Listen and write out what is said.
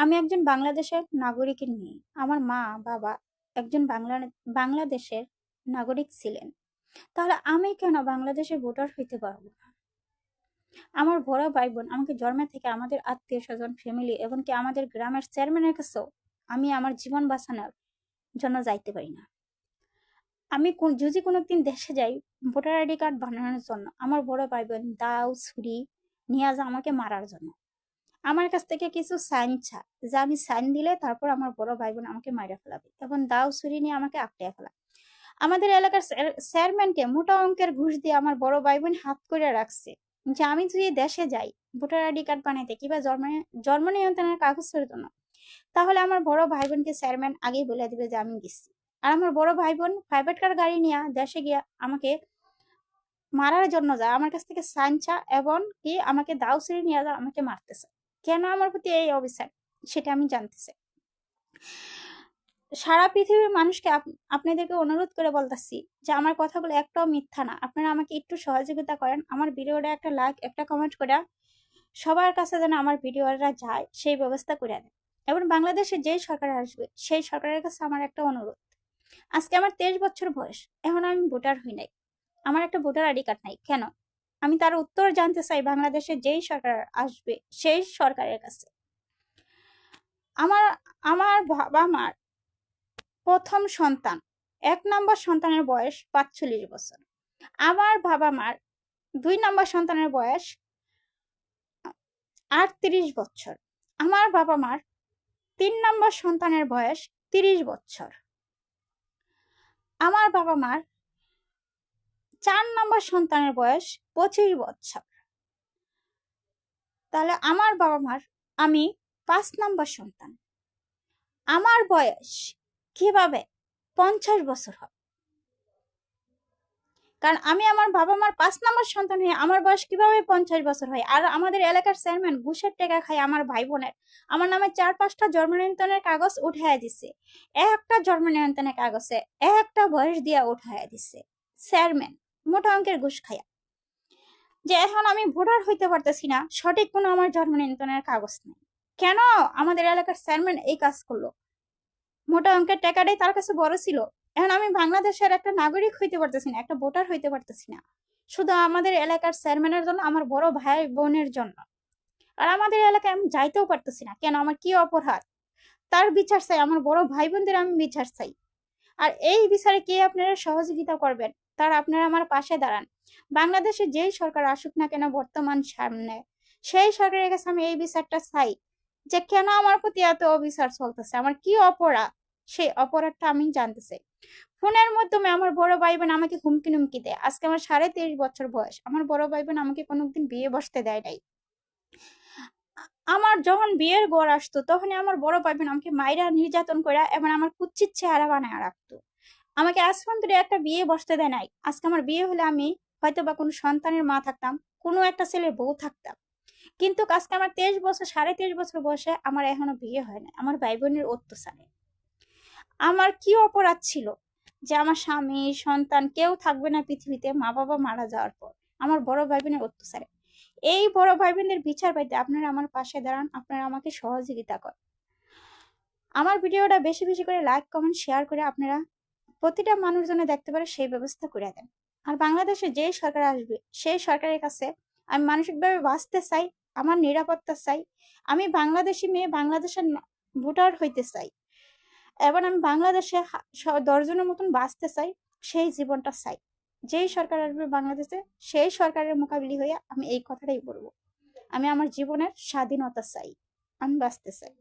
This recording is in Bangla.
আমি একজন বাংলাদেশের নাগরিকের মেয়ে। আমার মা বাবা একজন বাংলাদেশের নাগরিক ছিলেন। তাহলে আমি কেন বাংলাদেশের ভোটার হইতে পারবো না? আমার বড় ভাই বোন আমাকে জন্ম থেকে আমাদের আত্মীয় স্বজন ফ্যামিলি এমনকি আমাদের গ্রামের চেয়ারম্যানের কাছেও আমি আমার জীবন বাঁচানোর জন্য যাইতে পারি না। আমি যদি কোনোদিন দেশে যাই ভোটার আইডি কার্ড বানানোর জন্য, আমার বড় ভাই বোন দাও ছুরি নিয়ে আসে আমাকে মারার জন্য। আমার কাছ থেকে কিছু সাইন যে আমি সাইন দিলে তারপর আমার বড় ভাই বোন আমাকে মাইরা ফেলাবে এবং দাও ছুরি নিয়ে আমাকে আটকে ফেলা। আমাদের এলাকার চেয়ারম্যানকে মোটা অঙ্কের ঘুষ দিয়ে আমার বড় ভাই বোন হাত করে রাখছে যে আমি যদি দেশে যাই ভোটার আইডি কার্ড বানাইতে কিংবা জন্ম নিয়ন্ত্রণের কাগজের জন্য, তাহলে আমার বড় ভাই বোনকে চেয়ারম্যান আগেই বলে দিবে যে আমি গেছি। আর আমার বড় ভাই বোন প্রাইভেট কার গাড়ি নিয়ে দেশে গিয়া আমাকে মারার জন্য যায়, আমার কাছ থেকে সাইন এবং কি আমাকে দাও ছুরি নিয়ে যা আমাকে মারতেছে। কেন আমার প্রতি এই অবিচার সেটা আমি জানতে চাই। সারা পৃথিবীর মানুষকে আপনাদেরকে অনুরোধ করে বলতেছি যে আমার কথাগুলো একটাও মিথ্যা না। আপনারা আমাকে একটু সহযোগিতা করেন, আমার ভিডিওটা একটা লাইক একটা কমেন্ট করে সবার কাছে যেন আমার ভিডিওটা যায় সেই ব্যবস্থা করে দেন। এবং বাংলাদেশে যেই সরকার আসবে সেই সরকারের কাছে আমার একটা অনুরোধ। আজকে আমার 23 বছর বয়স, এখন আমি ভোটার হই নাই, আমার একটা ভোটার আইডি কার্ড নাই। কেন? আমি তার উত্তর জানতে চাই বাংলাদেশে যেই সরকার আসবে সেই সরকারের কাছে। আমার আমার বাবা মার প্রথম সন্তান 1 নম্বর সন্তানের বয়স 45 বছর। আমার বাবা মার 2 নম্বর সন্তানের বয়স 38 বছর। আমার বাবা মার 3 নম্বর সন্তানের বয়স 30 বছর। আমার বাবা মার 4 নম্বর সন্তানের বয়স 25 বছর। তাহলে আমার বাবা মার আমি 5 নম্বর সন্তান। আমার বয়স কিভাবে 50 বছর হয়? কারণ আমি আমার বাবা মার 5 নম্বর সন্তান হয়ে আমার বয়স কিভাবে 50 বছর হয়? আর আমাদের এলাকার চেয়ারম্যান ঘুষের টাকা খায় আমার ভাই বোনের আমার নামে 4-5টা জন্ম নিয়ন্ত্রণের কাগজ উঠাইয়া দিছে। একটা জন্ম নিয়ন্ত্রণের কাগজে একটা বয়স দিয়া উঠাইয়া দিছে চেয়ারম্যান মোটা অঙ্কের ঘুষ খায়া। যে এখন আমি ভোটার হইতে পারতেছি না, সঠিক কোনো আমার জন্ম নিয়ন্ত্রণের কাগজ নেই। কেন আমাদের এলাকার চেয়ারম্যান এই কাজ করলো? মোটা অঙ্কের টাকাটাই তার কাছে বড় ছিল। এখন আমি বাংলাদেশের একটা নাগরিক হইতে পারতেছি না, একটা ভোটার হইতে পারতেছি না, শুধু আমাদের এলাকার চেয়ারম্যানের জন্য, আমার বড় ভাই বোনের জন্য। আর আমাদের এলাকায় আমি যাইতেও পারতেছি না। কেন? আমার কি অপরাধ? তার বিচার চাই, আমার বড় ভাই বোনদের আমি বিচার চাই। আর এই বিচারে কে আপনারা সহযোগিতা করবেন তার আপনারা আমার পাশে দাঁড়ান। বাংলাদেশে যেই সরকার আসুক না কেন বর্তমান সামনে, সেই সরকারের কাছে আমি এই বিচারটা চাই যে কেন আমার প্রতি এত অবিচার চলতেছে, আমার কি অপরাধ সেই অপরাধটা আমি জানতে চাই। ফোনের মাধ্যমে আমার বড় ভাই বোন আমাকে হুমকি নুমকি দেয়। আজকে আমার 23.5 বছর বয়স, আমার বড় ভাই বোন আমাকে কোনোদিন বিয়ে বসতে দেয় নাই। আমার যখন বিয়ের গড় আসতো তখনই আমার বড় ভাই বোন আমাকে মাইরা নির্যাতন করে এবং আমার কুচ্ছিত চেহারা বানায় রাখতো। আমাকে আজ পর্যন্ত একটা বিয়ে বসতে দেয় নাই। আজকে আমার বিয়ে হলে আমি হয়তো বা কোনো সন্তানের মা থাকতাম, কোনো একটা ছেলের বউ থাকতাম। কিন্তু আজকে আমার 23 বছর 23.5 বছর বয়সে আমার এখনো বিয়ে হয় না আমার ভাই বোনের অত্যাচারে। আমার কি অপরাধ ছিল যে আমার স্বামী সন্তান কেউ থাকবে না পৃথিবীতে মা বাবা মারা যাওয়ার পর আমার বড় ভাই বোনের অত্যাচারে? এই বড় ভাই বোনদের বিচার পাইতে আপনারা আমার পাশে দাঁড়ান, আপনারা আমাকে সহযোগিতা করেন। আমার ভিডিওটা বেশি বেশি করে লাইক কমেন্ট শেয়ার করে আপনারা প্রতিটা মানুষ যেন দেখতে পারে সেই ব্যবস্থা করে দেন। আর বাংলাদেশে যে সরকার আসবে সেই সরকারের কাছে আমি মানসিকভাবে বাঁচতে চাই, আমার নিরাপত্তা চাই। আমি বাংলাদেশি মেয়ে, বাংলাদেশের ভোটার হইতে চাই এবং আমি বাংলাদেশে 10 জনের মতন বাঁচতে চাই, সেই জীবনটা চাই। যেই সরকার আসবে বাংলাদেশে সেই সরকারের মোকাবিলা হয়ে আমি এই কথাটাই বলবো। আমি আমার জীবনের স্বাধীনতা চাই, আমি বাঁচতে চাই।